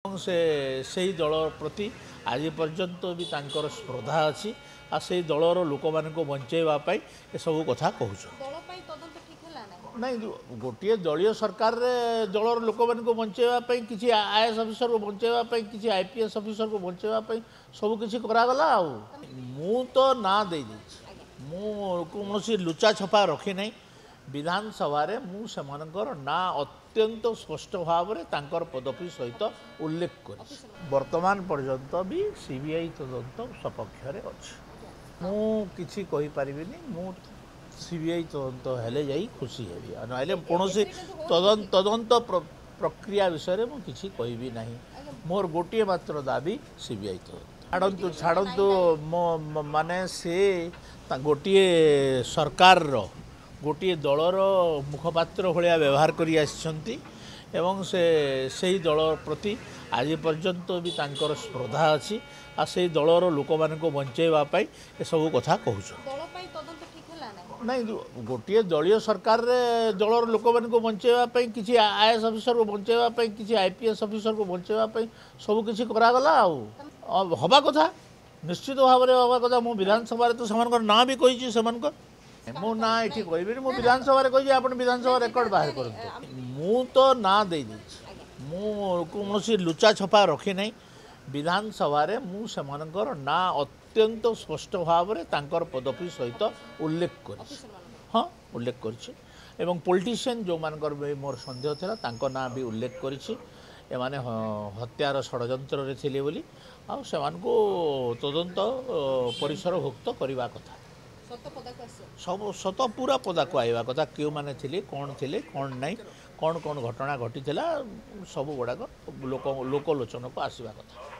से दल प्रति आज पर्यंत भी तांकर स्पर्धा अच्छी आ से दलर लोक मान बंचेवाई ए सब कथा कहूँ नहीं गोटे दलीय सरकार दलर लोक मान बंचेवाई किसी आईएएस अफिसर को बंचेवाई किसी आईपीएस अफिसर को बंचेवाई सब किसी करागला मु तो ना दे कौन लुचा छपा रखी नहीं विधानसभा मुझर ना अत्यंत स्पष्ट भाव में तांकर पदवी सहित उल्लेख कर वर्तमान पर्यंत भी सीबीआई तदंत सपक्ष अच्छी मुझी कहीपरि मु सीबीआई तदंत हेले जाई खुशी हेबी ना कौन तदंत प्रक्रिया विषय में किसी कहबी ना मोर गोटे मात्र दाबी सीबीआई तदंत छाड़ू मो माने से गोटे सरकार गोटे दलर मुखपात्र भाया व्यवहार करी एवं से दल प्रति आज पर्यंत भी तांकर स्पर्धा अच्छी आ से दलर लोक मान बंचेवाई ए सब कथा कहूँ नहीं गोटे दलीय सरकार दलर लोक मान बंचेवाई किसी आईएएस अफिसर को बंचेवाई किसी आईपीएस अफिसर को बंचेवाई सब किसी करागला हवा कथा निश्चित भाव में हवा कथा मु विधानसभा तो से ना भी कही मो ना ये कह विधानसभा कही आप विधानसभा रेकर्ड बाहर कर मु तो ना दे कौन लुचा छपा रखी नहीं विधानसभा मुझर ना अत्यंत स्पष्ट भाव में तांकर पदवी सहित उल्लेख कर हाँ उल्लेख कर पॉलिटिशियन जो मानकर मोर सन्देह था तांको ना भी उल्लेख कर हत्यार षड्यंत्र थे बोली से तदंत परिसरभुक्त करने कथा सब सत पूरा पदाक आइबा कथा क्यों माने थिले कौन नहीं कौन घटना घटी सब गुड़ाक लोकलोचन को आसवा कथा।